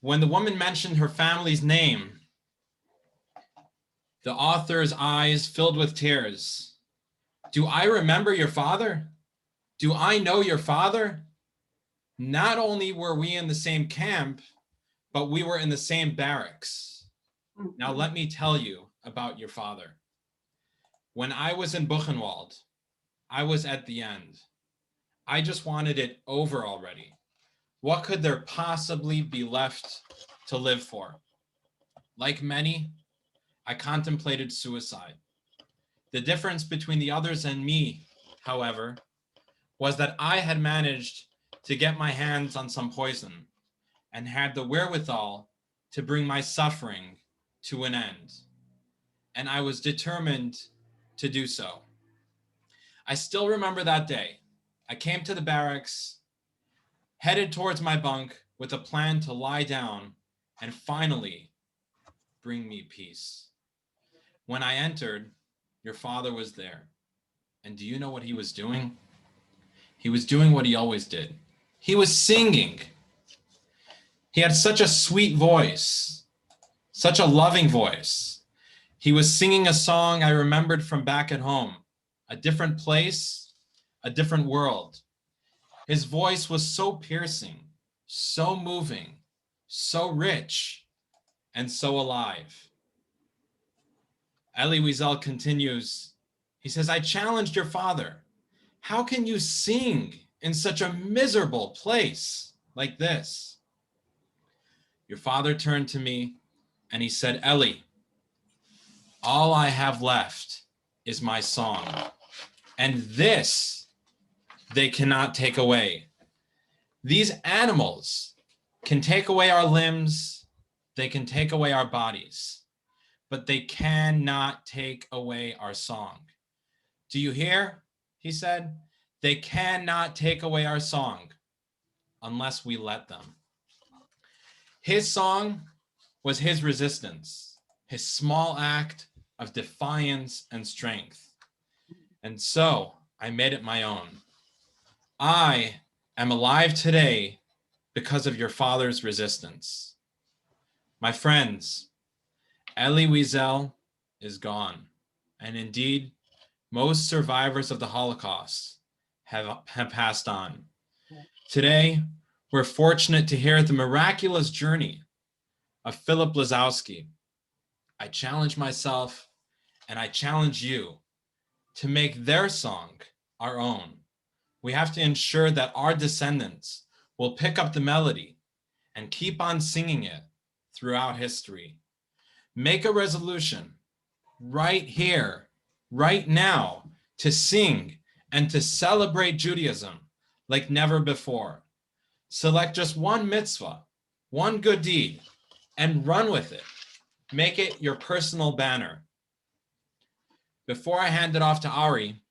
When the woman mentioned her family's name, the author's eyes filled with tears. Do I remember your father? Do I know your father? Not only were we in the same camp, but we were in the same barracks. Now let me tell you about your father. When I was in Buchenwald, I was at the end. I just wanted it over already. What could there possibly be left to live for? Like many, I contemplated suicide. The difference between the others and me, however, was that I had managed to get my hands on some poison and had the wherewithal to bring my suffering to an end. And I was determined to do so. I still remember that day. I came to the barracks, headed towards my bunk with a plan to lie down and finally bring me peace. When I entered, your father was there. And do you know what he was doing? He was doing what he always did. He was singing. He had such a sweet voice, such a loving voice. He was singing a song I remembered from back at home, a different place, a different world. His voice was so piercing, so moving, so rich, and so alive. Elie Wiesel continues. He says, I challenged your father. How can you sing in such a miserable place like this? Your father turned to me and he said, Elie, all I have left is my song. And this they cannot take away. These animals can take away our limbs, they can take away our bodies, but they cannot take away our song. Do you hear? He said, they cannot take away our song unless we let them. His song was his resistance, his small act of defiance and strength. And so I made it my own. I am alive today because of your father's resistance. My friends, Elie Wiesel is gone. And indeed, most survivors of the Holocaust have passed on. Today, we're fortunate to hear the miraculous journey of Philip Lazowski. I challenge myself and I challenge you to make their song our own. We have to ensure that our descendants will pick up the melody and keep on singing it throughout history. Make a resolution right here, right now, to sing and to celebrate Judaism like never before. Select just one mitzvah, one good deed, and run with it. Make it your personal banner. Before I hand it off to Ari,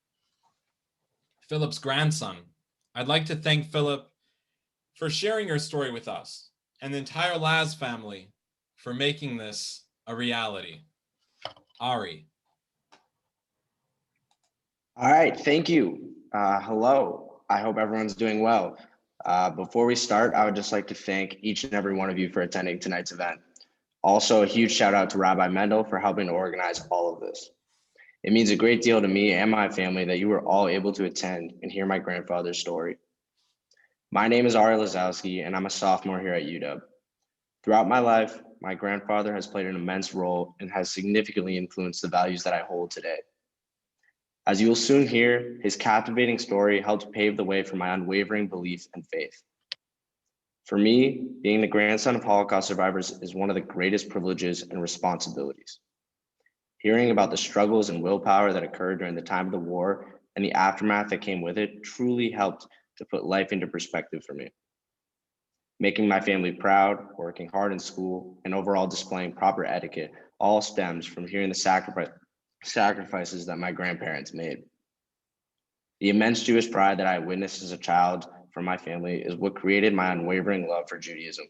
Philip's grandson, I'd like to thank Philip for sharing your story with us and the entire Laz family for making this a reality. Ari. All right, thank you. Hello, I hope everyone's doing well. Before we start, I would just like to thank each and every one of you for attending tonight's event. Also, a huge shout out to Rabbi Mendel for helping to organize all of this. It means a great deal to me and my family that you were all able to attend and hear my grandfather's story. My name is Ari Lazowski, and I'm a sophomore here at UW. Throughout my life, my grandfather has played an immense role and has significantly influenced the values that I hold today. As you will soon hear, his captivating story helped pave the way for my unwavering belief and faith. For me, being the grandson of Holocaust survivors is one of the greatest privileges and responsibilities. Hearing about the struggles and willpower that occurred during the time of the war and the aftermath that came with it truly helped to put life into perspective for me. Making my family proud, working hard in school, and overall displaying proper etiquette all stems from hearing the sacrifices that my grandparents made. The immense Jewish pride that I witnessed as a child from my family is what created my unwavering love for Judaism.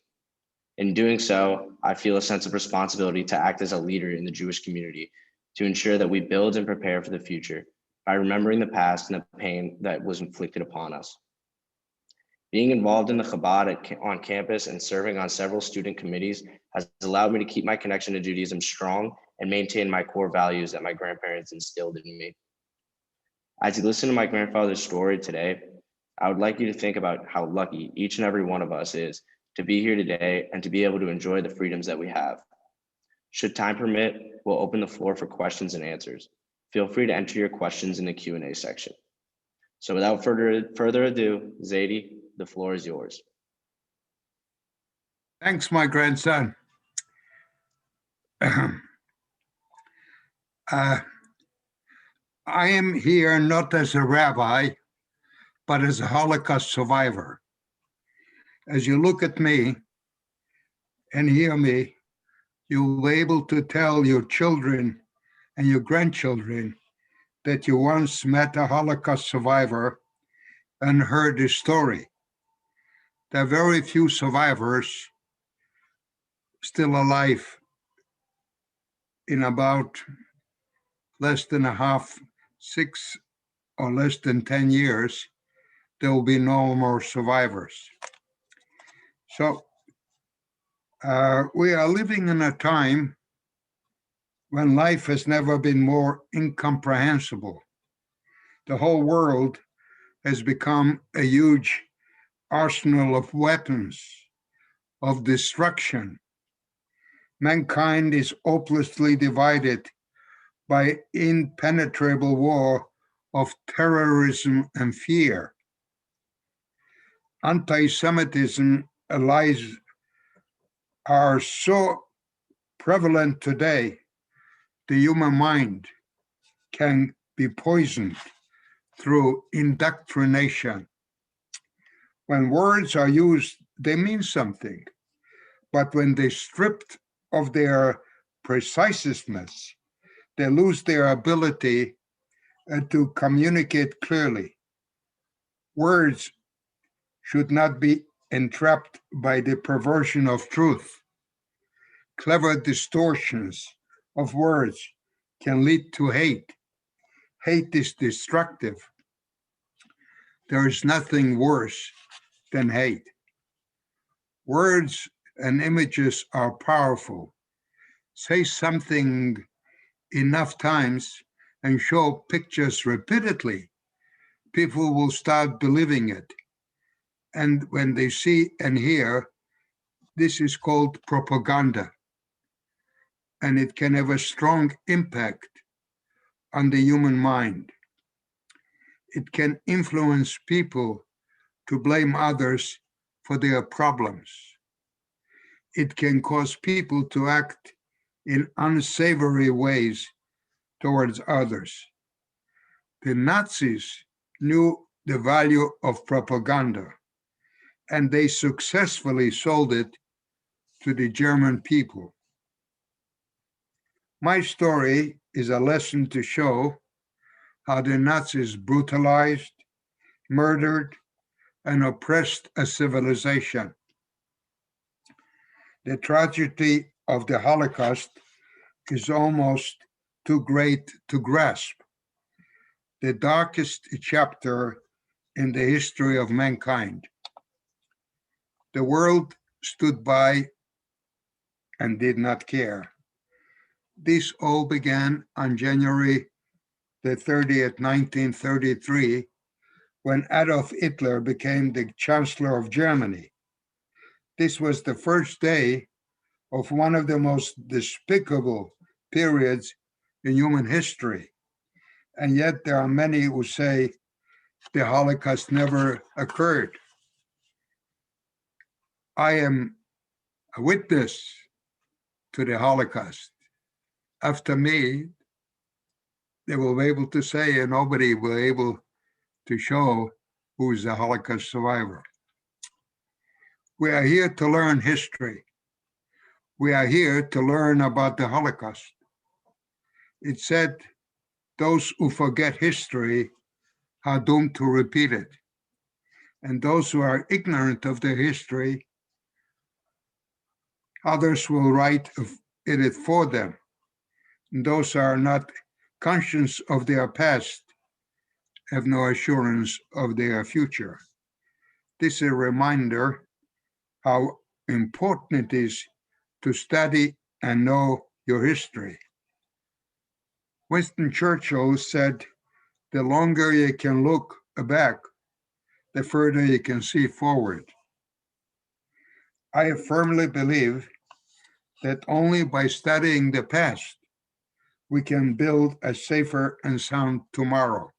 In doing so, I feel a sense of responsibility to act as a leader in the Jewish community to ensure that we build and prepare for the future by remembering the past and the pain that was inflicted upon us. Being involved in the Chabad on campus and serving on several student committees has allowed me to keep my connection to Judaism strong and maintain my core values that my grandparents instilled in me. As you listen to my grandfather's story today, I would like you to think about how lucky each and every one of us is to be here today and to be able to enjoy the freedoms that we have. Should time permit, we'll open the floor for questions and answers. Feel free to enter your questions in the Q&A section. So without further ado, Zadie, the floor is yours. Thanks, my grandson. I am here not as a rabbi, but as a Holocaust survivor. As you look at me and hear me, you'll be able to tell your children and your grandchildren that you once met a Holocaust survivor and heard his story. There are very few survivors still alive in about less than 6 or less than 10 years. There will be no more survivors. So we are living in a time when life has never been more incomprehensible. The whole world has become a huge arsenal of weapons, of destruction. Mankind is hopelessly divided by impenetrable war of terrorism and fear. Anti-Semitism lies are so prevalent today, the human mind can be poisoned through indoctrination. When words are used, they mean something, but when they're stripped of their preciseness, they lose their ability to communicate clearly. Words should not be entrapped by the perversion of truth. Clever distortions of words can lead to hate. Hate is destructive. There is nothing worse than hate. Words and images are powerful. Say something enough times and show pictures repeatedly, people will start believing it. And when they see and hear, this is called propaganda. And it can have a strong impact on the human mind. It can influence people to blame others for their problems. It can cause people to act in unsavory ways towards others. The Nazis knew the value of propaganda, and they successfully sold it to the German people. My story is a lesson to show how the Nazis brutalized, murdered, and oppressed a civilization. The tragedy of the Holocaust is almost too great to grasp. The darkest chapter in the history of mankind. The world stood by and did not care. This all began on January the 30th, 1933, when Adolf Hitler became the Chancellor of Germany. This was the first day of one of the most despicable periods in human history. And yet there are many who say the Holocaust never occurred. I am a witness to the Holocaust. After me, they will be able to say, and nobody will be able to show who is a Holocaust survivor. We are here to learn history. We are here to learn about the Holocaust. It said, those who forget history are doomed to repeat it. And those who are ignorant of their history, others will write it for them. And those who are not conscious of their past have no assurance of their future. This is a reminder how important it is to study and know your history. Winston Churchill said, the longer you can look back, the further you can see forward. I firmly believe that only by studying the past, we can build a safer and sound tomorrow.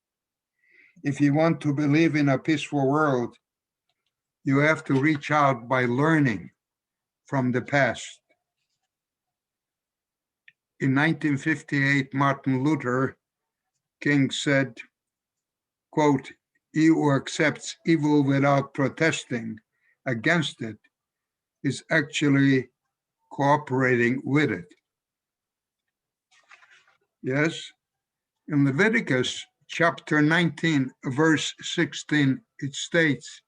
If you want to believe in a peaceful world, you have to reach out by learning from the past. In 1958, Martin Luther King said, quote, he who accepts evil without protesting against it is actually cooperating with it. Yes, in Leviticus chapter 19, verse 16, it states,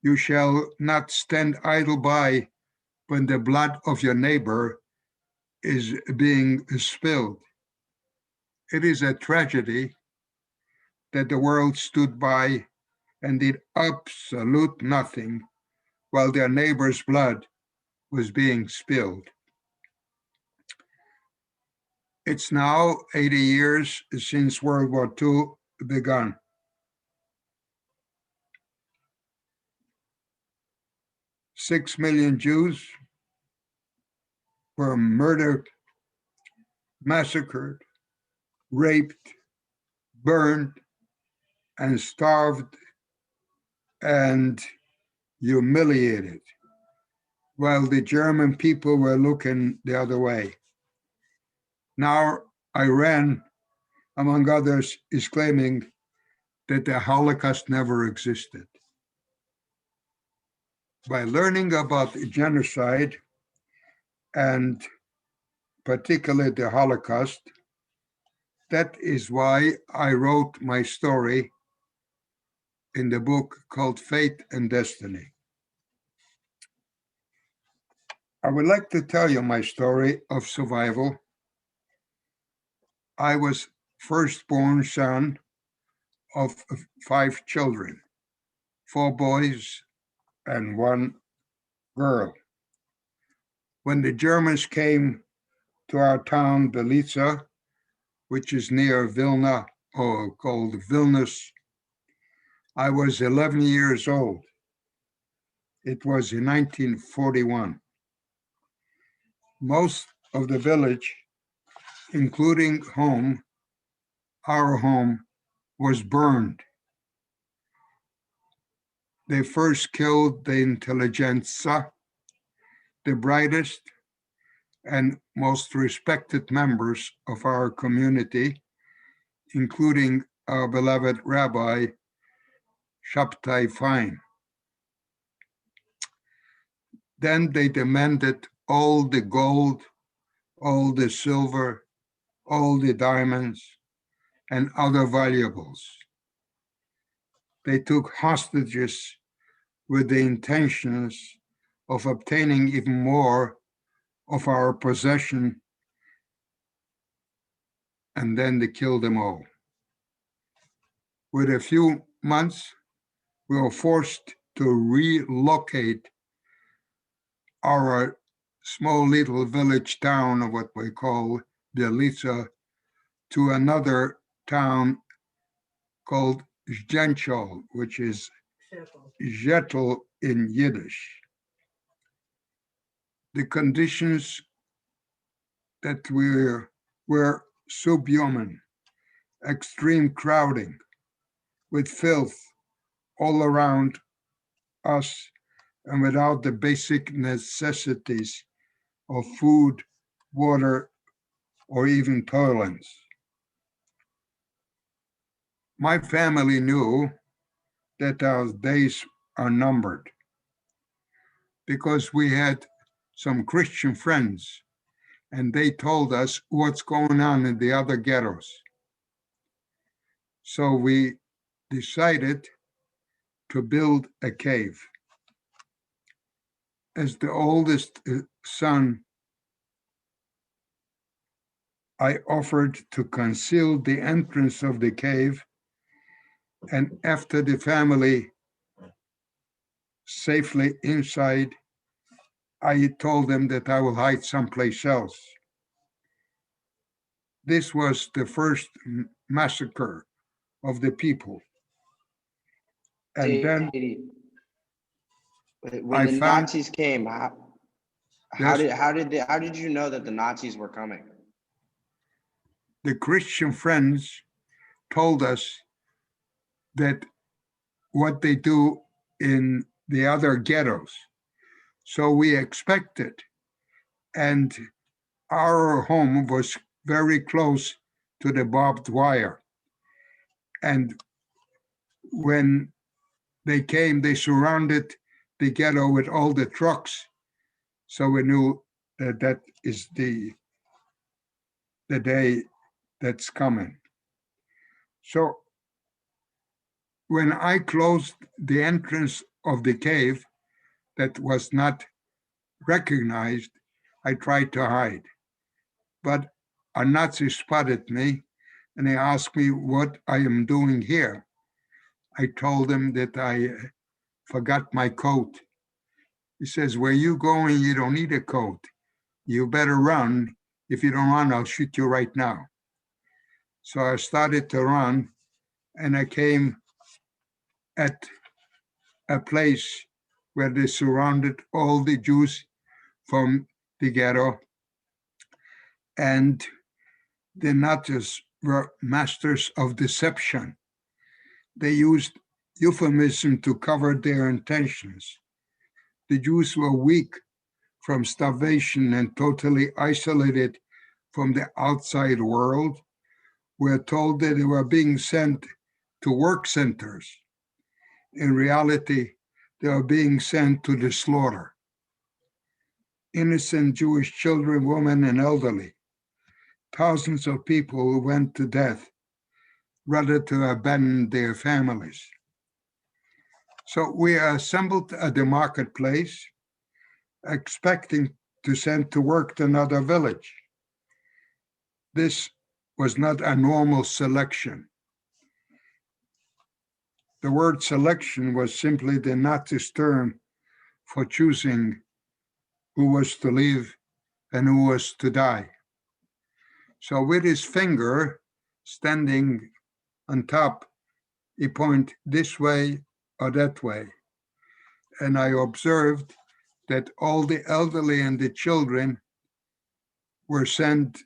you shall not stand idle by when the blood of your neighbor is being spilled. It is a tragedy that the world stood by and did absolute nothing while their neighbor's blood was being spilled. It's now 80 years since World War II began. 6 million Jews were murdered, massacred, raped, burned, and starved and humiliated, while the German people were looking the other way. Now, Iran, among others, is claiming that the Holocaust never existed. By learning about genocide, and particularly the Holocaust, that is why I wrote my story in the book called Fate and Destiny. I would like to tell you my story of survival. I was firstborn son of 5 children, 4 boys and 1 girl. When the Germans came to our town, Belica, which is near Vilna, or called Vilnius, I was 11 years old. It was in 1941. Most of the village, including our home, was burned. They first killed the intelligentsia, the brightest and most respected members of our community, including our beloved Rabbi Shabtai Fine. Then they demanded all the gold, all the silver, all the diamonds, and other valuables. They took hostages with the intentions of obtaining even more of our possession, and then they killed them all. Within a few months, we were forced to relocate our small little village town of what we call Belica to another town called Zdenchol, which is Zetel in Yiddish. The conditions that were subhuman, extreme crowding with filth all around us and without the basic necessities of food, water, or even toilets. My family knew that our days are numbered because we had some Christian friends and they told us what's going on in the other ghettos. So we decided to build a cave. As the oldest son, I offered to conceal the entrance of the cave, and after the family safely inside, I told them that I will hide someplace else. This was the first massacre of the people. And then when I the found Nazis came, yes, how did you know that the Nazis were coming? the Christian friends told us that what they do in the other ghettos. So we expected, and our home was very close to the barbed wire. And when they came, they surrounded the ghetto with all the trucks. So we knew that that is the day that's coming. So when I closed the entrance of the cave that was not recognized, I tried to hide. But a Nazi spotted me and he asked me what I am doing here. I told him that I forgot my coat. He says, "Where you going? You don't need a coat. You better run. If you don't run, I'll shoot you right now." So I started to run and I came at a place where they surrounded all the Jews from the ghetto. And the Nazis were masters of deception. They used euphemism to cover their intentions. The Jews were weak from starvation and totally isolated from the outside world. We're told that they were being sent to work centers. In reality, they were being sent to the slaughter. Innocent Jewish children, women, and elderly. Thousands of people went to death rather to abandon their families. So we assembled at the marketplace, expecting to send to work to another village. This was not a normal selection. The word selection was simply the Nazi's term for choosing who was to live and who was to die. So with his finger standing on top, he pointed this way or that way. And I observed that all the elderly and the children were sent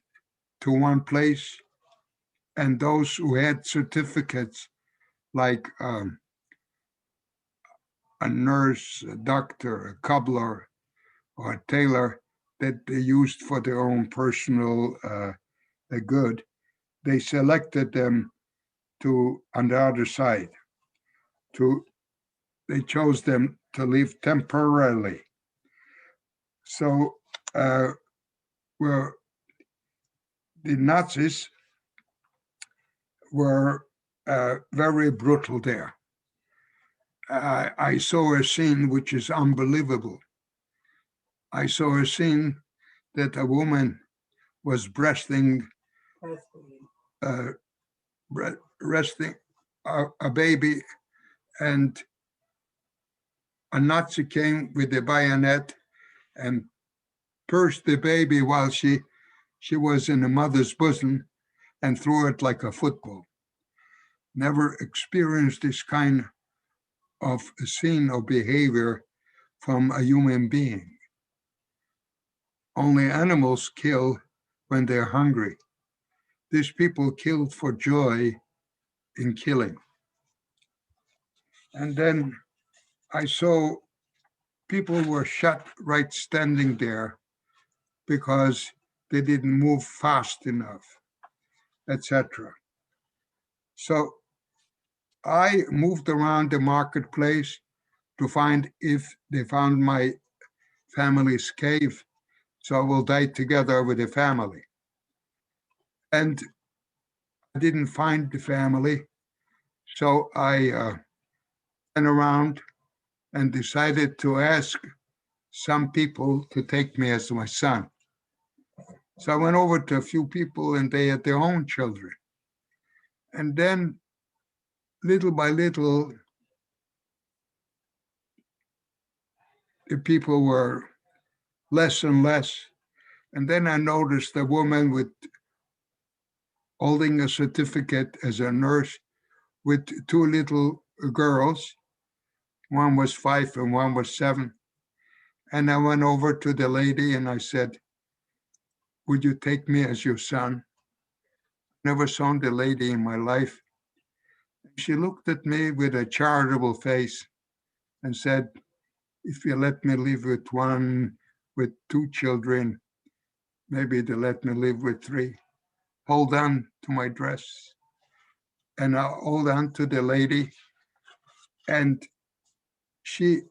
to one place, and those who had certificates like a nurse, a doctor, a cobbler, or a tailor that they used for their own personal good, they selected them to on the other side. They chose them to live temporarily. So well, the Nazis were very brutal there. I saw a scene which is unbelievable. I saw a scene that a woman was breastfeeding a baby, and a Nazi came with a bayonet and pierced the baby while she was in the mother's bosom and threw it like a football. Never experienced this kind of a scene or behavior from a human being. Only animals kill when they're hungry. These people killed for joy in killing. And then I saw people were shot right standing there because they didn't move fast enough, etc. So I moved around the marketplace to find if they found my family's cave, so I will die together with the family. And I didn't find the family, so I went around and decided to ask some people to take me as my son. So I went over to a few people and they had their own children. And then little by little, the people were less and less. And then I noticed a woman with holding a certificate as a nurse with two little girls. One was 5 and one was 7. And I went over to the lady and I said, "Would you take me as your son?" Never saw the lady in my life. She looked at me with a charitable face and said, "If you let me live with 2 children, maybe they'll let me live with 3. Hold on to my dress." And I hold on to the lady. And she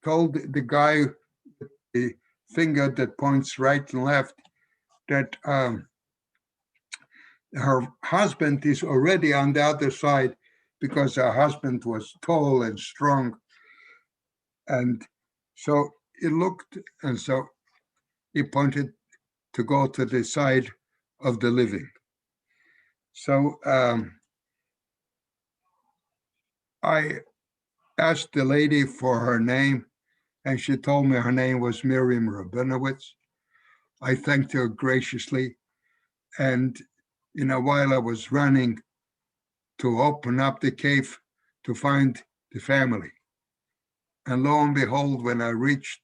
told the guy with the finger that points right and left that her husband is already on the other side because her husband was tall and strong. And so he looked, and so he pointed to go to the side of the living. So I asked the lady for her name, and she told me her name was Miriam Rabinowitz. I thanked her graciously, and in a while I was running to open up the cave to find the family. And lo and behold, when I reached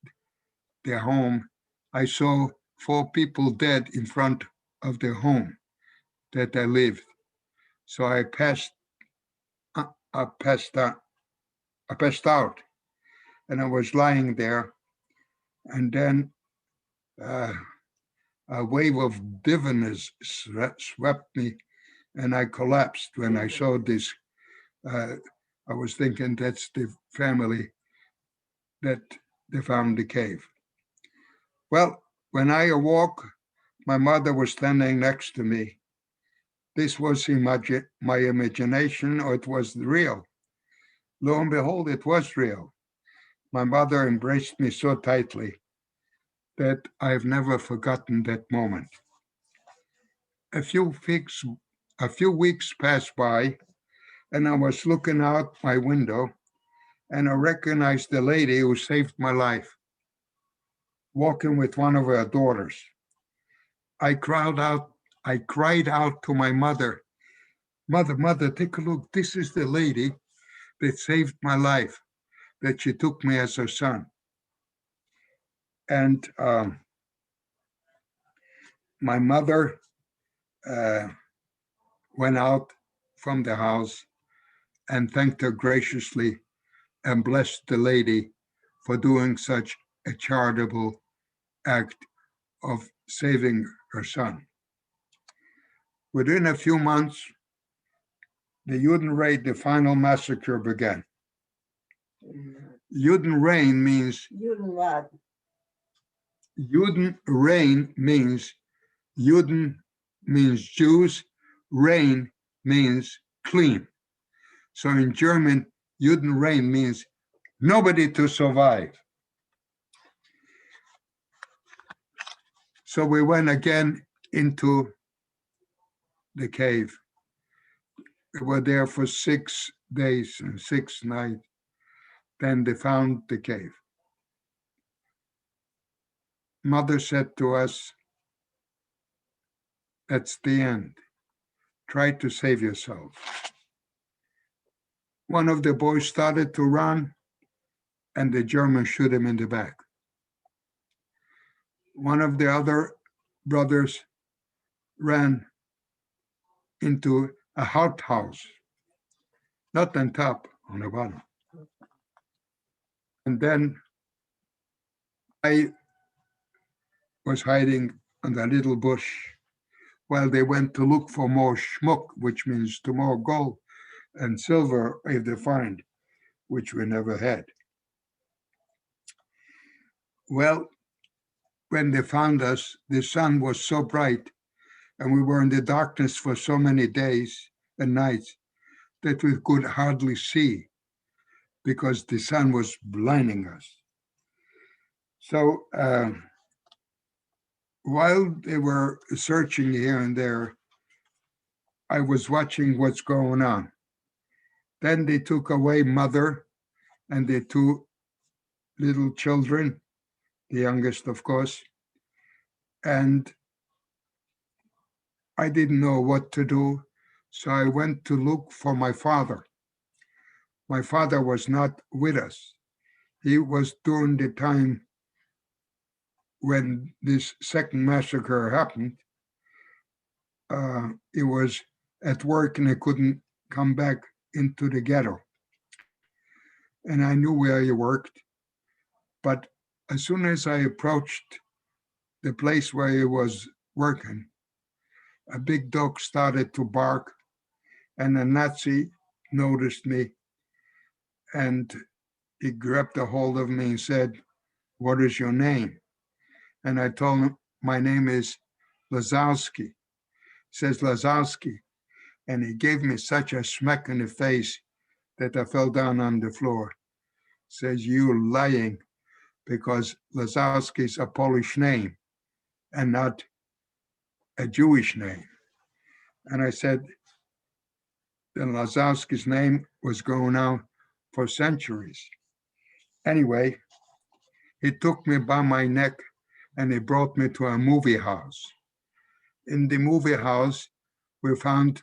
their home, I saw 4 people dead in front of their home that I lived. So I passed out, and I was lying there. And then a wave of dizziness swept me, and I collapsed when I saw this. I was thinking that's the family that they found the cave. Well, when I awoke, my mother was standing next to me. This was my imagination, or it was real. Lo and behold, it was real. My mother embraced me so tightly that I've never forgotten that moment. A few weeks passed by, and I was looking out my window, and I recognized the lady who saved my life, walking with one of her daughters. I cried out to my mother, "Mother, take a look. This is the lady that saved my life, that she took me as her son." And my mother went out from the house and thanked her graciously and blessed the lady for doing such a charitable act of saving her son. Within a few months, the Judenrein, the final massacre, began. Judenrein means Juden means Jews, rein means clean. So in German, Judenrein means nobody to survive. So we went again into the cave. We were there for 6 days and 6 nights. Then they found the cave. Mother said to us, "That's the end. Try to save yourself." One of the boys started to run, and the Germans shot him in the back. One of the other brothers ran into a outhouse, not on top, on the bottom. And then I was hiding on a little bush while they went to look for more schmuck, which means to more gold and silver if they find, which we never had. Well, when they found us, the sun was so bright and we were in the darkness for so many days and nights that we could hardly see because the sun was blinding us. So while they were searching here and there, I was watching what's going on. Then they took away Mother and the 2 little children, the youngest, of course, and I didn't know what to do, so I went to look for my father. My father was not with us. He was during the time when this second massacre happened. He was at work and he couldn't come back into the ghetto. And I knew where he worked. But as soon as I approached the place where he was working, a big dog started to bark, and a Nazi noticed me, and he grabbed a hold of me and said, "What is your name?" And I told him, "My name is Lazowski." He says, "Lazowski." And he gave me such a smack in the face that I fell down on the floor. Says, "You lying, because Lazowski is a Polish name and not a Jewish name." And I said, then Lazowski's name was going on for centuries. Anyway, he took me by my neck and he brought me to a movie house. In the movie house, we found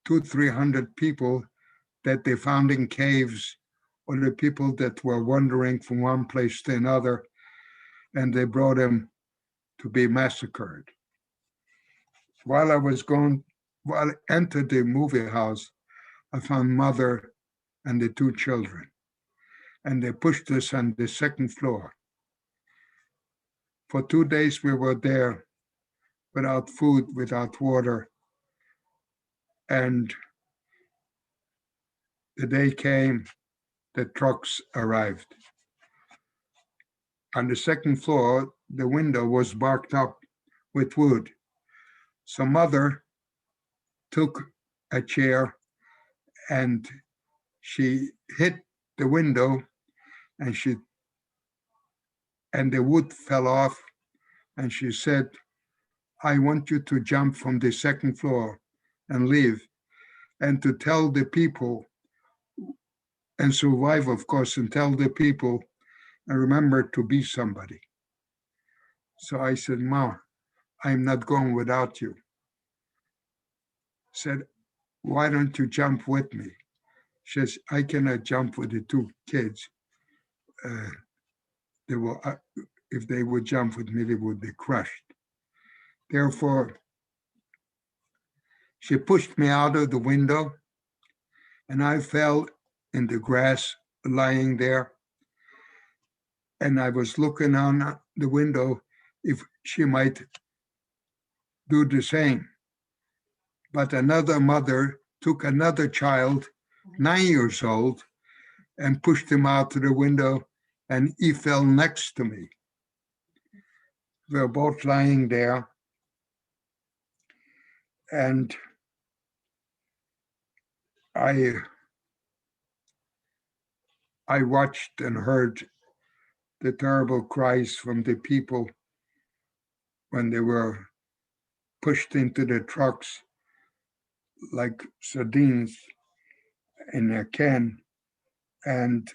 200-300 people that they found in caves, or the people that were wandering from one place to another, and they brought them to be massacred. While I entered the movie house, I found mother and the two children, and they pushed us on the second floor. For 2 days we were there without food, without water, and the day came, the trucks arrived. On the second floor, the window was barked up with wood. So mother took a chair and she hit the window, and the wood fell off, and she said, "I want you to jump from the second floor and leave, and to tell the people and survive, of course, and tell the people and remember to be somebody." So I said, "Ma, I'm not going without you." Said, "Why don't you jump with me?" She says, "I cannot jump with the two kids. They will, if they would jump with me, they would be crushed." Therefore, she pushed me out of the window, and I fell in the grass lying there. And I was looking on the window if she might do the same. But another mother took another child, 9 years old, and pushed him out to the window, and he fell next to me. We were both lying there, and I watched and heard the terrible cries from the people when they were pushed into the trucks like sardines in a can and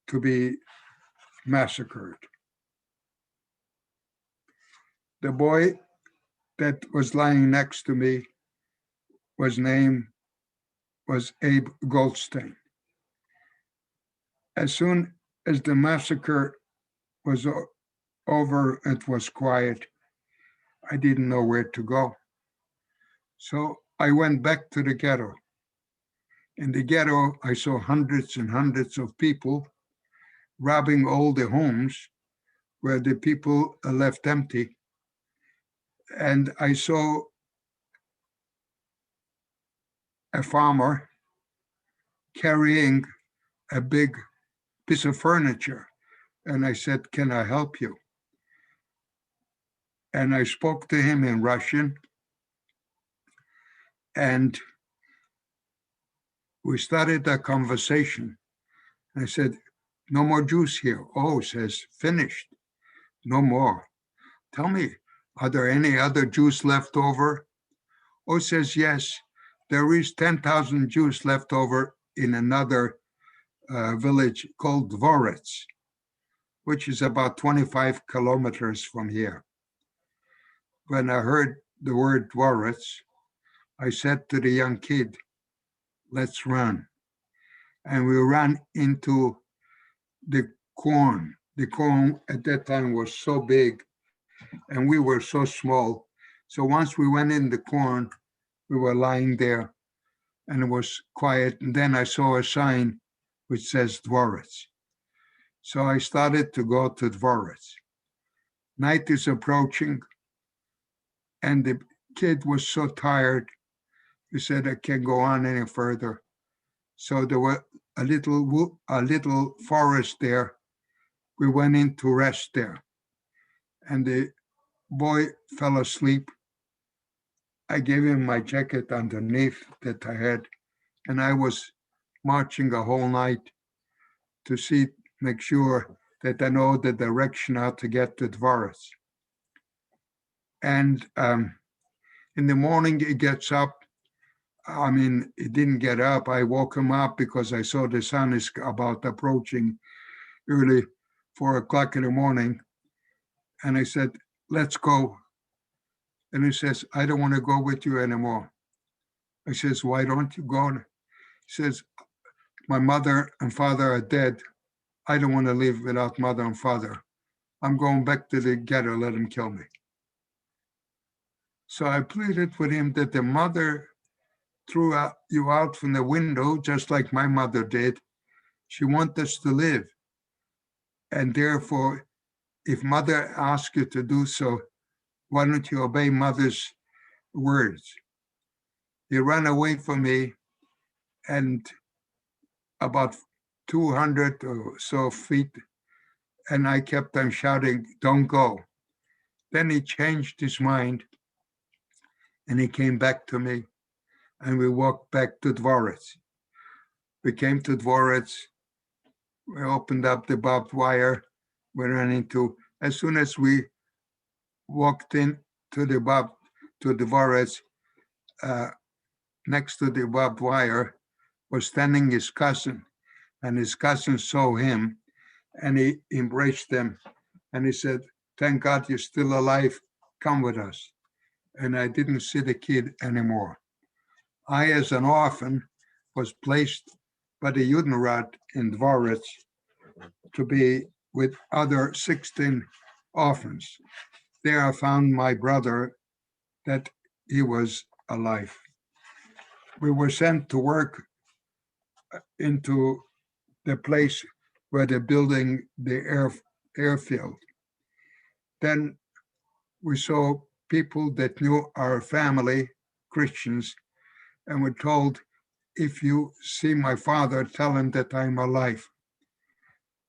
to be massacred. The boy that was lying next to me, his name was Abe Goldstein. As soon as the massacre was over, it was quiet. I didn't know where to go. So I went back to the ghetto. In the ghetto, I saw hundreds and hundreds of people robbing all the homes where the people left empty. And I saw a farmer carrying a big piece of furniture. And I said, "Can I help you?" And I spoke to him in Russian. And we started a conversation. I said, "No more Jews here." "Oh," says, "finished. No more." "Tell me, are there any other Jews left over?" "Oh," says, "yes, there is 10,000 Jews left over in another village called Dvorets, which is about 25 kilometers from here. When I heard the word Dvorets, I said to the young kid, let's run. And we ran into the corn. The corn at that time was so big and we were so small. So once we went in the corn, we were lying there and it was quiet. And then I saw a sign which says Dvorets. So I started to go to Dvorets. Night is approaching and the kid was so tired. He said, I can't go on any further. So there were a little forest there. We went in to rest there. And the boy fell asleep. I gave him my jacket underneath that I had, and I was marching a whole night to make sure that I know the direction how to get to Dvorets. And in the morning, he gets up. He didn't get up. I woke him up because I saw the sun is about approaching early 4 o'clock in the morning. And I said, let's go. And he says, I don't want to go with you anymore. I says, why don't you go? He says, my mother and father are dead. I don't want to live without mother and father. I'm going back to the ghetto, let them kill me. So I pleaded with him that the mother threw you out from the window, just like my mother did. She wants us to live. And therefore, if mother asks you to do so, why don't you obey mother's words? He ran away from me, and about 200 or so feet, and I kept on shouting, don't go. Then he changed his mind, and he came back to me, and we walked back to Dvorets. We came to Dvorets, we opened up the barbed wire, we ran into, as soon as we walked in to Dvorets, next to the barbed wire was standing his cousin, and his cousin saw him, and he embraced them, and he said, thank God you're still alive, come with us. And I didn't see the kid anymore. I, as an orphan, was placed by the Judenrat in Dvorets to be with other 16 orphans. There I found my brother, that he was alive. We were sent to work into the place where they're building the airfield. Then we saw people that knew our family, Christians, and were told, if you see my father, tell him that I'm alive.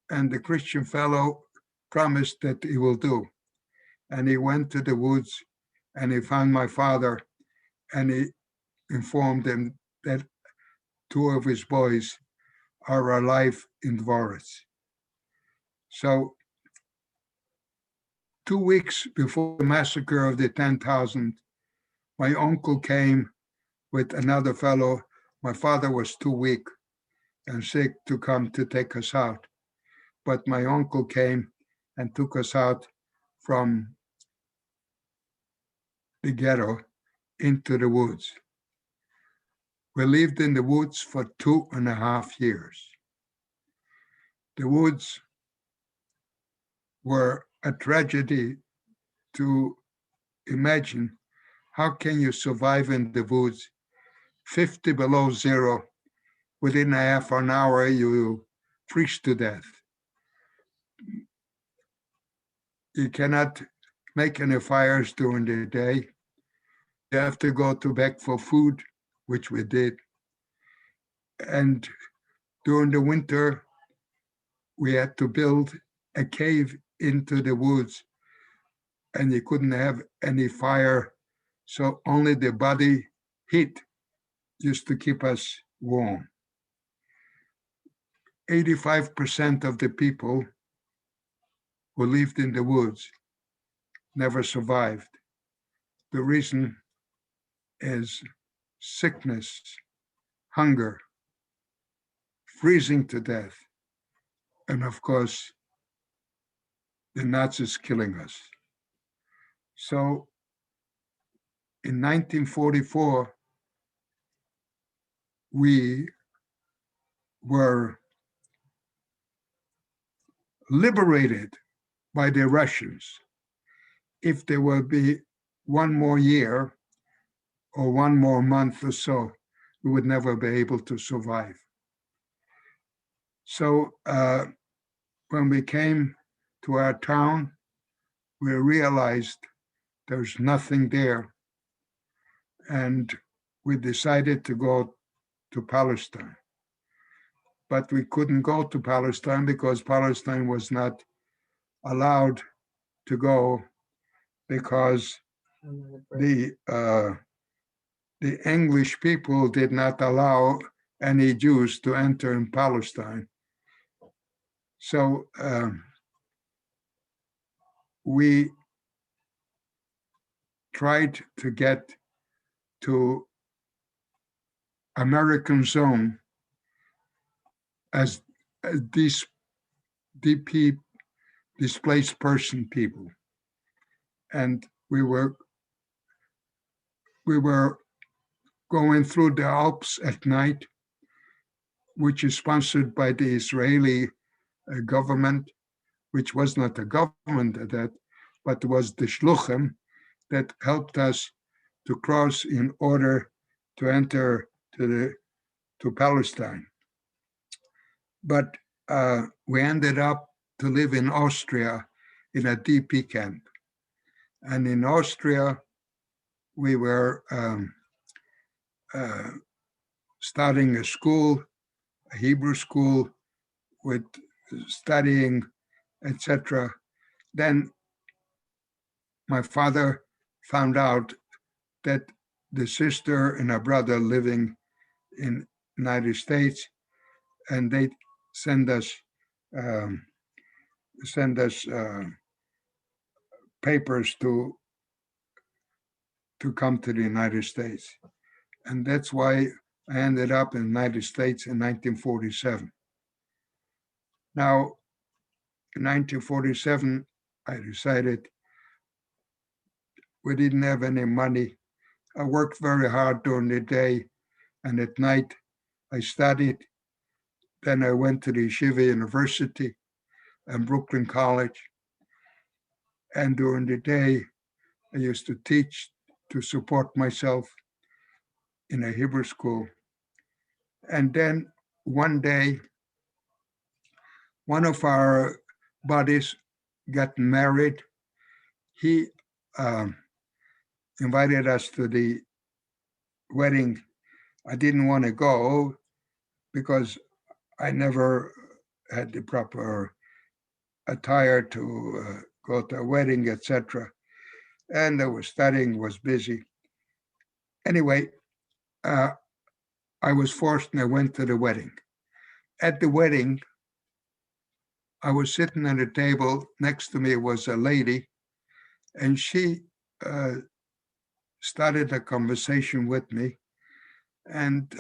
And the Christian fellow promised that he will do. And he went to the woods and he found my father, and he informed him that 2 of his boys are alive in Dvorets. So 2 weeks before the massacre of the 10,000, my uncle came with another fellow. My father was too weak and sick to come to take us out. But my uncle came and took us out from the ghetto into the woods. We lived in the woods for 2.5 years. The woods were a tragedy to imagine. How can you survive in the woods 50 below zero? Within a half an hour, you freeze to death. You cannot make any fires during the day. You have to go to beg for food, which we did. And during the winter, we had to build a cave into the woods, and you couldn't have any fire. So only the body heat used to keep us warm. 85% of the people who lived in the woods never survived. The reason is sickness, hunger, freezing to death. And of course, the Nazis killing us. So in 1944, we were liberated by the Russians. If there will be one more year or one more month or so, we would never be able to survive. So when we came to our town, we realized there's nothing there. And we decided to go to Palestine. But we couldn't go to Palestine because Palestine was not allowed to go because the English people did not allow any Jews to enter in Palestine. So we tried to get to American Zone as these DP, displaced person people. And we were going through the Alps at night, which is sponsored by the Israeli government, which was not a government at that, but was the Shluchim that helped us to cross in order to enter to Palestine. But we ended up to live in Austria in a DP camp. And in Austria, we were starting a school, a Hebrew school, with studying, etc. Then my father found out that the sister and a brother living in United States, and they send us papers to come to the United States. And that's why I ended up in the United States in 1947. Now, in 1947, I decided we didn't have any money. I worked very hard during the day, and at night I studied. Then I went to the Yeshiva University and Brooklyn College. And during the day, I used to teach to support myself in a Hebrew school. And then one day, one of our buddies got married. He invited us to the wedding. I didn't want to go because I never had the proper attire to go to a wedding, etc. And I was studying, was busy. Anyway, I was forced and I went to the wedding. At the wedding, I was sitting at a table. Next to me was a lady, and she started a conversation with me. And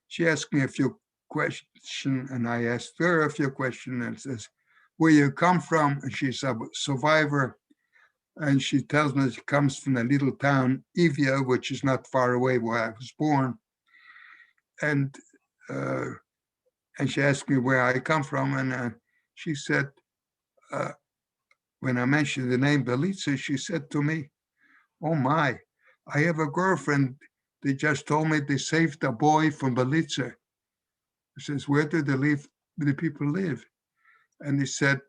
she asked me a few questions, and I asked her a few questions, and says, "Where you come from?" And she's a survivor. And she tells me she comes from a little town, Evia, which is not far away where I was born. And she asked me where I come from, and she said, when I mentioned the name Belitza, she said to me, "Oh my, I have a girlfriend. They just told me they saved a boy from Belitza." I says, "Where do the people live?" And he said,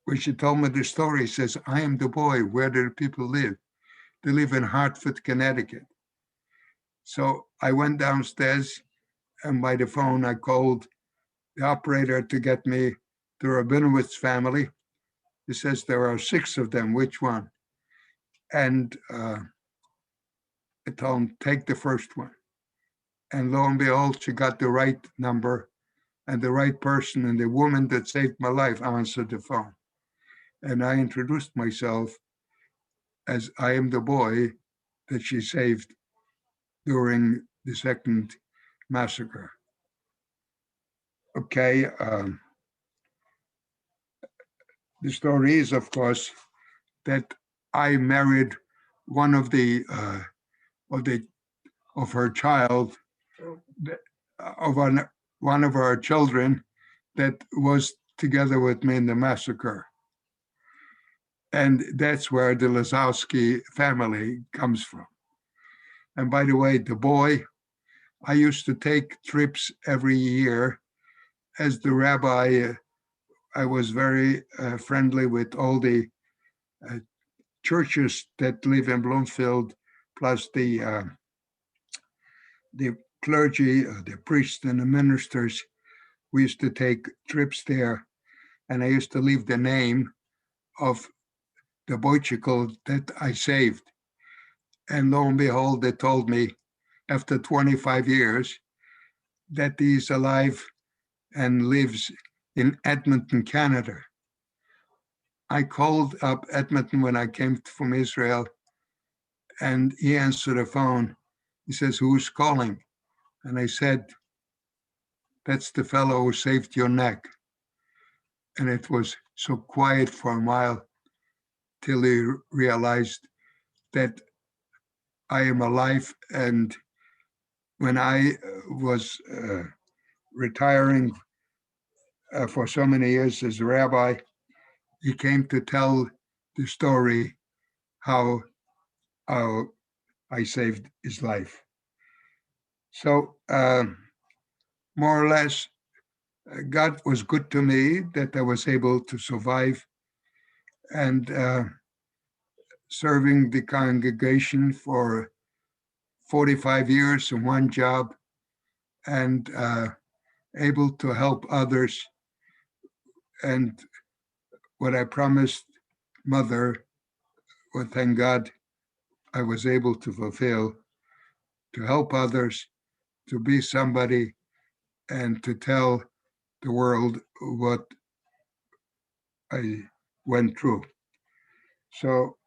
when she told me the story, he says, "I am the boy. Where do the people live? They live in Hartford, Connecticut." So I went downstairs, and by the phone, I called the operator to get me the Rabinowitz family. He says, "There are 6 of them. Which one?" And I told him, "Take the first one." And lo and behold, she got the right number and the right person, and the woman that saved my life answered the phone. And I introduced myself as I am the boy that she saved during the second massacre. Okay. The story is, of course, that I married one of the of her child, of one of our children that was together with me in the massacre. And that's where the Lazowski family comes from. And by the way, the boy, I used to take trips every year as the rabbi. I was very friendly with all the uh, churches that live in Bloomfield, plus the clergy, the priests and the ministers. We used to take trips there, and I used to leave the name of the bicycle that I saved. And lo and behold, they told me after 25 years that he's alive and lives in Edmonton, Canada. I called up Edmonton when I came from Israel, and he answered the phone. He says, "Who's calling?" And I said, "That's the fellow who saved your neck." And it was so quiet for a while till he realized that I am alive. And when I was retiring for so many years as a rabbi, he came to tell the story how, how I saved his life. So more or less, God was good to me that I was able to survive and serving the congregation for 45 years in one job and able to help others. And what I promised Mother, well, thank God, I was able to fulfill, to help others, to be somebody, and to tell the world what I went through. So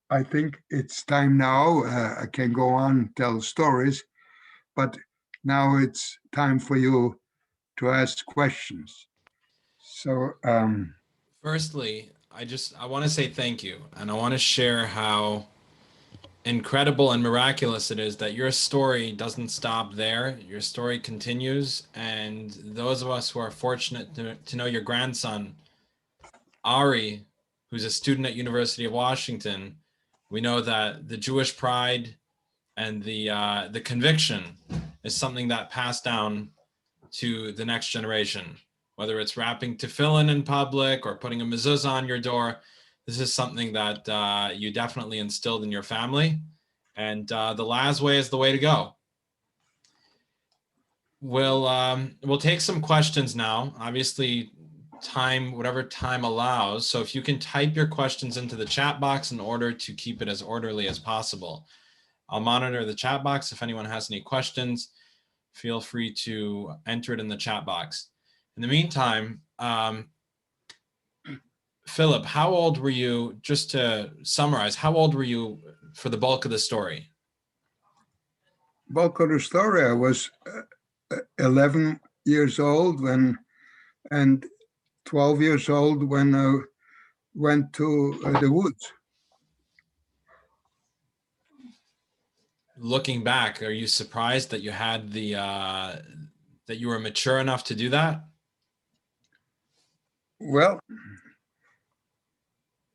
I think it's time now. I can go on and tell stories, but now it's time for you to ask questions. So, Firstly, I want to say thank you, and I want to share how incredible and miraculous it is that your story doesn't stop there. Your story continues, and those of us who are fortunate to know your grandson, Ari, who's a student at University of Washington, we know that the Jewish pride and the conviction is something that passed down to the next generation. Whether it's wrapping tefillin in public or putting a mezuzah on your door, this is something that you definitely instilled in your family, and the Laz way is the way to go. We'll take some questions now. Obviously, whatever time allows. So if you can type your questions into the chat box in order to keep it as orderly as possible. I'll monitor the chat box. If anyone has any questions, feel free to enter it in the chat box. In the meantime, Philip, how old were you, just to summarize, how old were you for the bulk of the story? bulk of the story, I was 11 years old and 12 years old when I went to the woods. Looking back, are you surprised that you had that you were mature enough to do that? Well,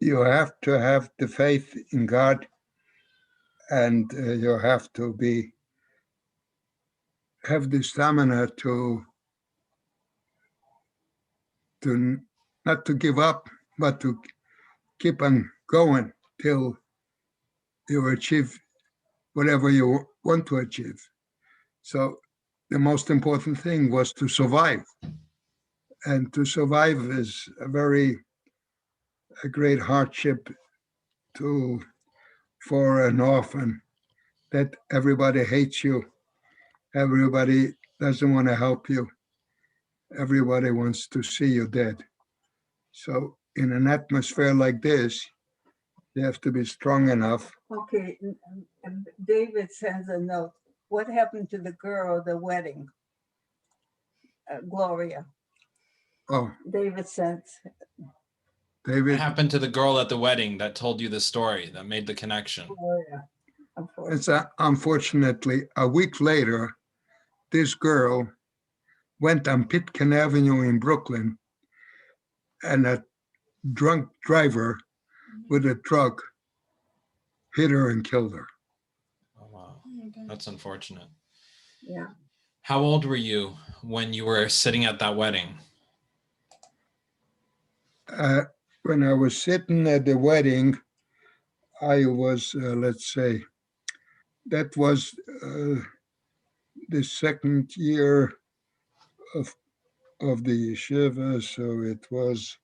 you have to have the faith in God, and you have to have the stamina to not to give up, but to keep on going till you achieve whatever you want to achieve. So the most important thing was to survive. And to survive is a great hardship for an orphan, that everybody hates you. Everybody doesn't want to help you. Everybody wants to see you dead. So in an atmosphere like this, you have to be strong enough. Okay, David sends a note. What happened to the girl at the wedding? Gloria. Oh, David sent. What David, happened to the girl at the wedding that told you the story, that made the connection? Gloria. it's unfortunately a week later, this girl went on Pitkin Avenue in Brooklyn, and a drunk driver with a truck hit her and killed her. Oh, wow. That's unfortunate. Yeah. How old were you when you were sitting at that wedding? When I was sitting at the wedding, I was, let's say, that was the second year of the yeshiva, so it was,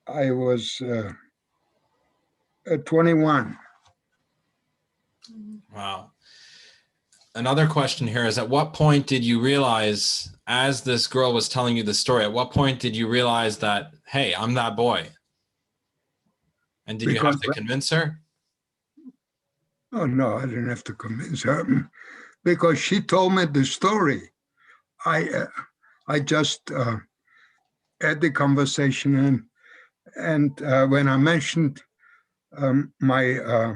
I was 21. Wow. Another question here is, at what point did you realize, as this girl was telling you the story, at what point did you realize that, hey, I'm that boy? And did you have Because, to convince her? oh no, I didn't have to convince her because she told me the story. I just had the conversation, and when I mentioned my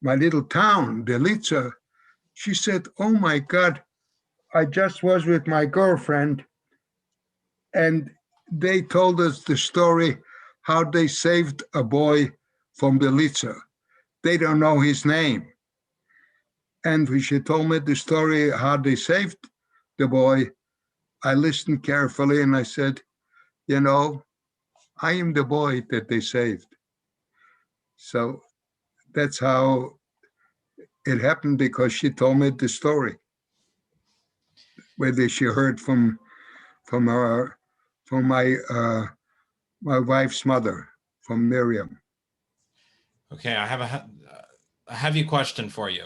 little town, Delitsa, she said, "Oh my God, I just was with my girlfriend, and they told us the story how they saved a boy from Delitsa. They don't know his name." And when she told me the story how they saved the boy, I listened carefully and I said, you know, I am the boy that they saved. So that's how it happened, because she told me the story, whether she heard from her, from my wife's mother, from Miriam. Okay, I have a heavy question for you.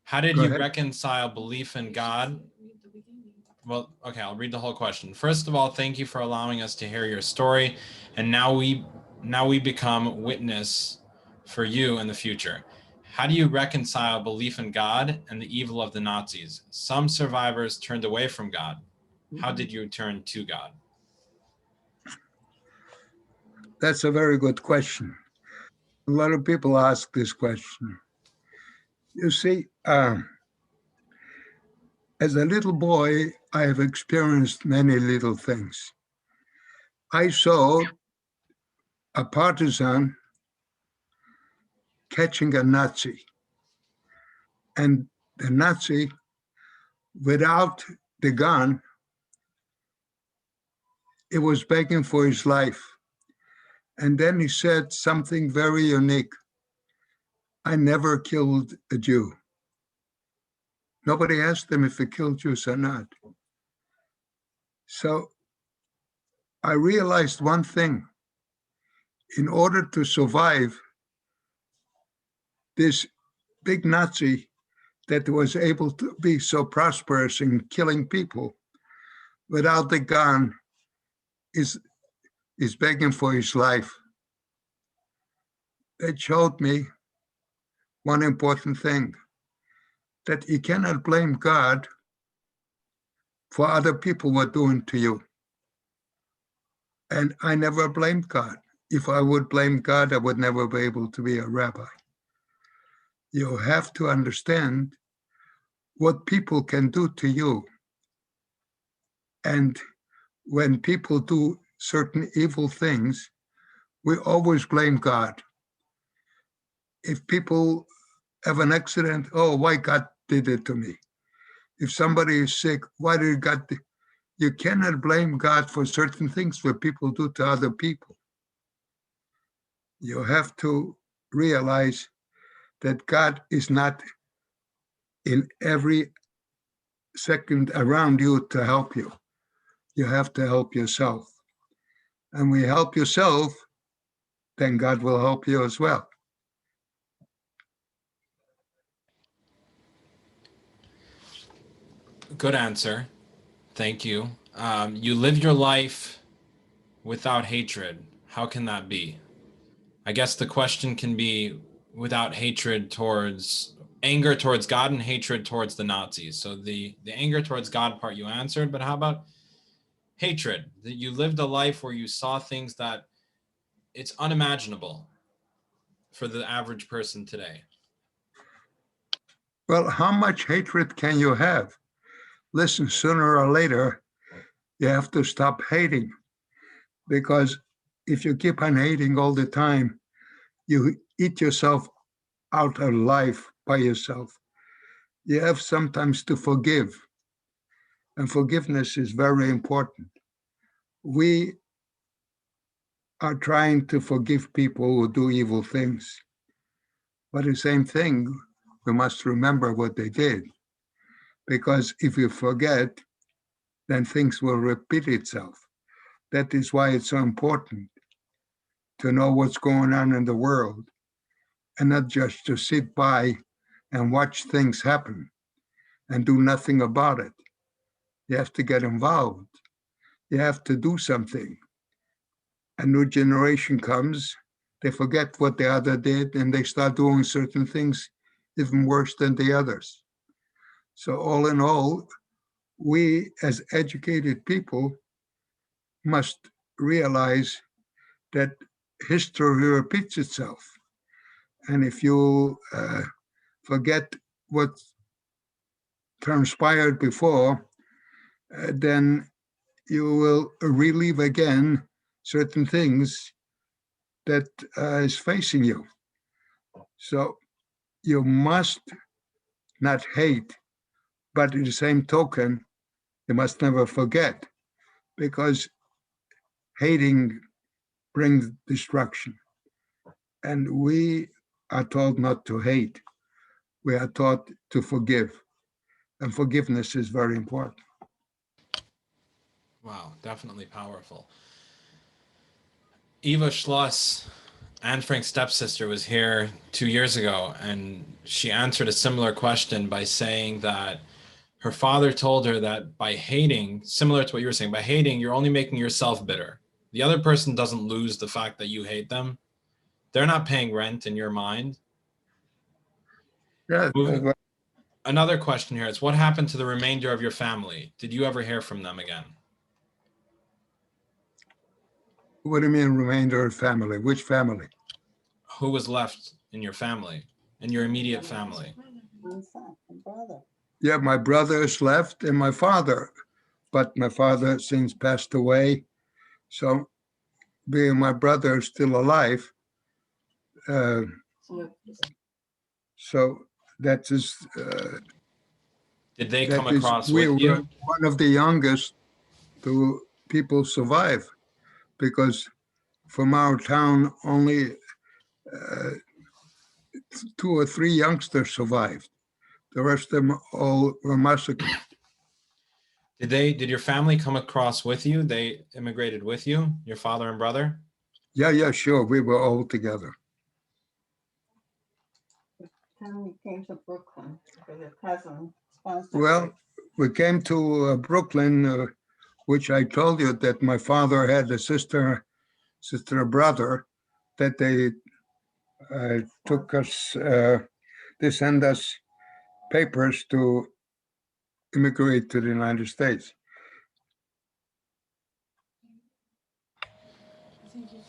How did Go you ahead. reconcile belief in God? Well, okay, I'll read the whole question. First of all, thank you for allowing us to hear your story, and now we become witness for you in the future. How do you reconcile belief in God and the evil of the Nazis? Some survivors turned away from God. How did you turn to God? That's a very good question. A lot of people ask this question. You see, as a little boy, I have experienced many little things. I saw a partisan catching a Nazi, and the Nazi, without the gun, he was begging for his life. And then he said something very unique. I never killed a Jew. Nobody asked him if he killed Jews or not. So I realized one thing. In order to survive, this big Nazi that was able to be so prosperous in killing people without the gun is begging for his life. That showed me one important thing, that you cannot blame God for other people what doing to you. And I never blamed God. If I would blame God, I would never be able to be a rabbi. You have to understand what people can do to you. And when people do certain evil things, we always blame God. If people have an accident, oh, why God did it to me? If somebody is sick, why did God? You cannot blame God for certain things that people do to other people. You have to realize that God is not in every second around you to help you. You have to help yourself. And when you help yourself, then God will help you as well. Good answer. Thank you. You live your life without hatred. How can that be? I guess the question can be without hatred towards anger towards God and hatred towards the Nazis. So the anger towards God part you answered, but how about hatred? That you lived a life where you saw things that it's unimaginable for the average person today. Well, how much hatred can you have? Listen, sooner or later, you have to stop hating, because if you keep on hating all the time, you eat yourself out of life by yourself. You have sometimes to forgive, and forgiveness is very important. We are trying to forgive people who do evil things, but the same thing, we must remember what they did, because if you forget, then things will repeat itself. That is why it's so important to know what's going on in the world, and not just to sit by and watch things happen and do nothing about it. You have to get involved. You have to do something. A new generation comes, they forget what the other did, and they start doing certain things even worse than the others. So all in all, we as educated people must realize that history repeats itself. And if you forget what transpired before, then you will relive again certain things that is facing you. So you must not hate, but in the same token, you must never forget, because hating brings destruction. And we are taught not to hate. We are taught to forgive. And forgiveness is very important. Wow, definitely powerful. Eva Schloss, Anne Frank's stepsister, was here 2 years ago, and she answered a similar question by saying that her father told her that by hating, similar to what you were saying, by hating, you're only making yourself bitter. The other person doesn't lose the fact that you hate them. They're not paying rent in your mind. Yeah. Another question here is, what happened to the remainder of your family? Did you ever hear from them again? What do you mean, remainder of family? Which family? Who was left in your family, in your immediate family? Yeah, my brother is left and my father, but my father since passed away. So being my brother is still alive, so that is Did they come that is across we with were you? one of the youngest to people survive, because from our town only 2 or 3 youngsters survived. The rest of them all were massacred. Did your family come across with you? They immigrated with you, your father and brother? Yeah, sure. We were all together. Time we came to Brooklyn with a cousin sponsored. Well, we came to Brooklyn, which I told you that my father had a sister, brother, that they took us, they sent us papers to immigrate to the United States.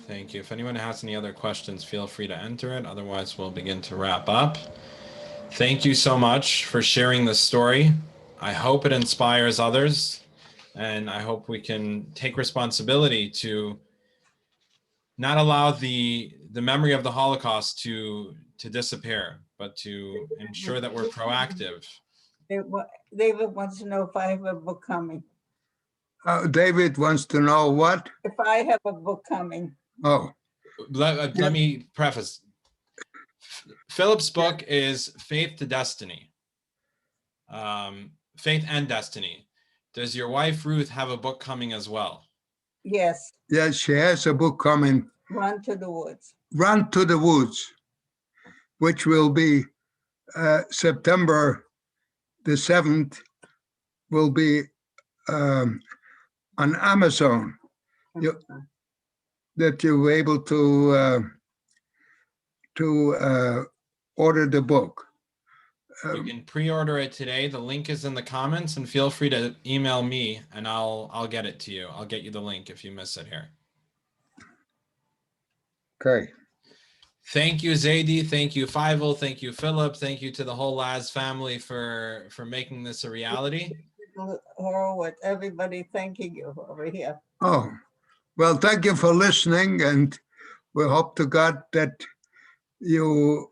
Thank you. If anyone has any other questions, feel free to enter it. Otherwise, we'll begin to wrap up. Thank you so much for sharing this story. I hope it inspires others, and I hope we can take responsibility to not allow the memory of the Holocaust to disappear, but to ensure that we're proactive. David wants to know if I have a book coming. David wants to know what? If I have a book coming. Oh, Let me preface. Philip's book is Faith to Destiny. Faith and Destiny. Does your wife Ruth have a book coming as well? Yes. yes, she has a book coming, Run to the Woods. Run to the Woods, which will be September the 7th, will be on Amazon, that you're able to order the book. You can pre-order it today. The link is in the comments, and feel free to email me and I'll get it to you. I'll get you the link if you miss it here. Okay. Thank you, Zaidi. Thank you, Fievel. Thank you, Philip. Thank you to the whole Laz family for making this a reality. Or with everybody thanking you over here. Oh, well, thank you for listening, and we hope to God that you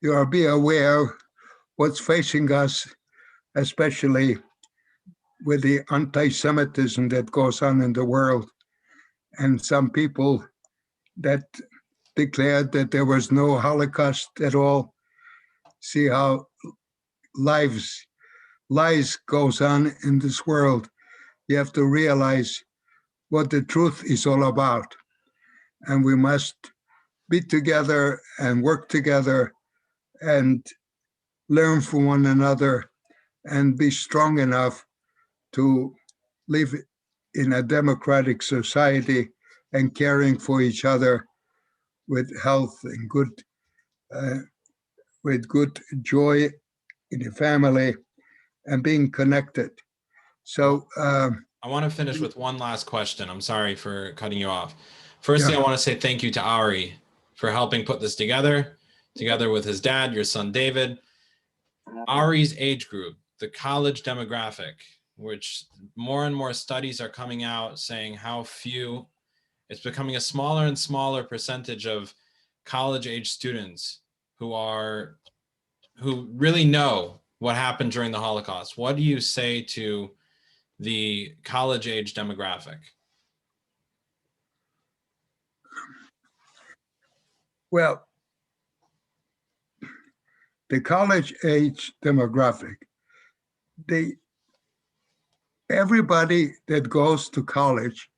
are be aware what's facing us, especially with the anti-Semitism that goes on in the world, and some people that declared that there was no Holocaust at all. See how lies goes on in this world. You have to realize what the truth is all about, and we must be together and work together and learn from one another and be strong enough to live in a democratic society and caring for each other with health and with good joy in the family and being connected. So I want to finish with one last question. I'm sorry for cutting you off. Firstly, I want to say thank you to Ari for helping put this together with his dad, your son David. Ari's age group, the college demographic, which more and more studies are coming out saying how few, it's becoming a smaller and smaller percentage of college age students who really know what happened during the Holocaust. What do you say to the college age demographic? Well, the college age demographic, everybody that goes to college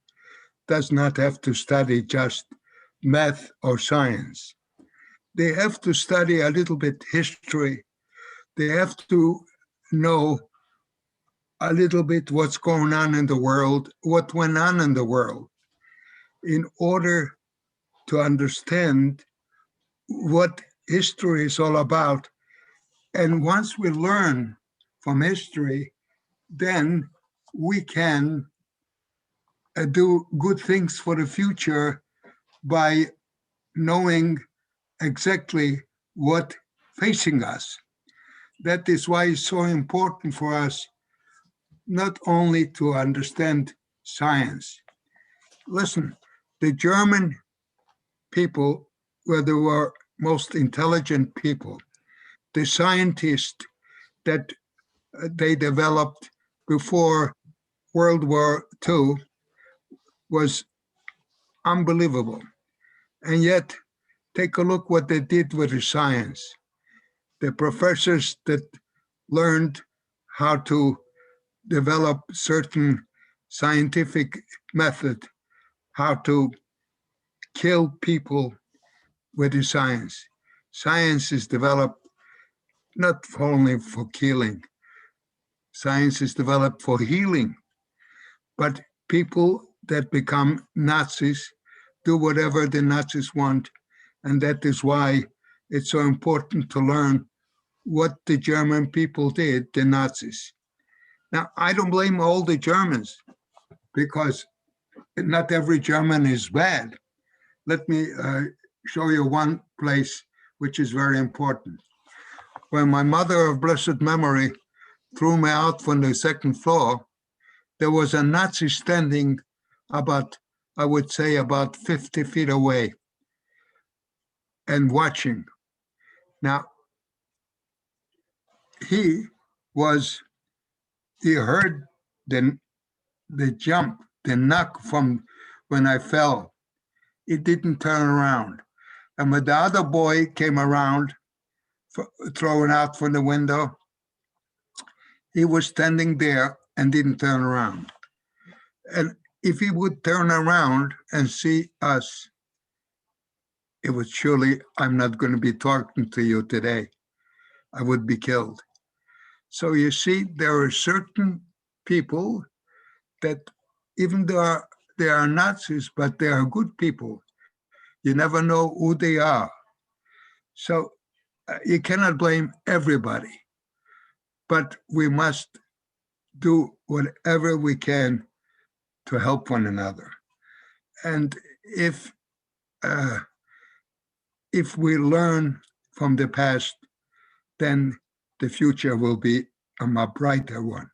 does not have to study just math or science. They have to study a little bit history. They have to know a little bit what's going on in the world, what went on in the world, in order to understand what history is all about. And once we learn from history, then we can do good things for the future by knowing exactly what facing us. That is why it's so important for us not only to understand science. Listen, the German people were the most intelligent people. The scientists that they developed before World War II was unbelievable. And yet, take a look what they did with the science. The professors that learned how to develop certain scientific method, how to kill people with the science. Science is developed not only for killing, science is developed for healing. But people that become Nazis do whatever the Nazis want. And that is why it's so important to learn what the German people did, the Nazis. Now, I don't blame all the Germans because not every German is bad. Let me show you one place which is very important. When my mother of blessed memory threw me out from the second floor, there was a Nazi standing about, I would say, about 50 feet away and watching. Now, he heard the jump, the knock from when I fell. He didn't turn around. And when the other boy came around, thrown out from the window, he was standing there and didn't turn around. And if he would turn around and see us, it would surely, I'm not going to be talking to you today. I would be killed. So you see, there are certain people that even though they are Nazis, but they are good people. You never know who they are. So you cannot blame everybody, but we must do whatever we can to help one another. And if we learn from the past, then the future will be a much brighter one.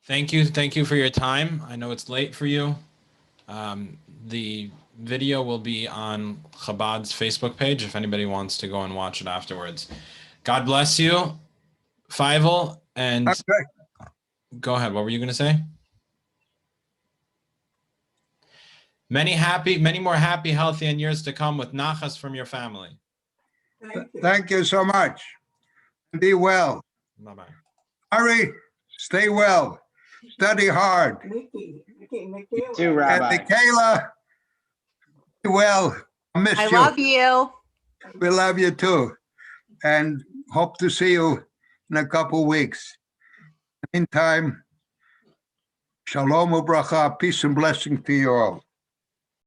Thank you for your time. I know it's late for you. The video will be on Chabad's Facebook page if anybody wants to go and watch it afterwards. God bless you, Feivel, and Okay. go ahead. What were you going to say? Many more happy, healthy, and years to come with nachas from your family. Thank you so much. Be well. Bye-bye. Ari, stay well. Study hard. Mickey, You too, And Rabbi. Michaela, be well. I miss I you. love you. We love you too. And hope to see you in a couple weeks. Meantime, shalom ubracha, peace and blessing to you all.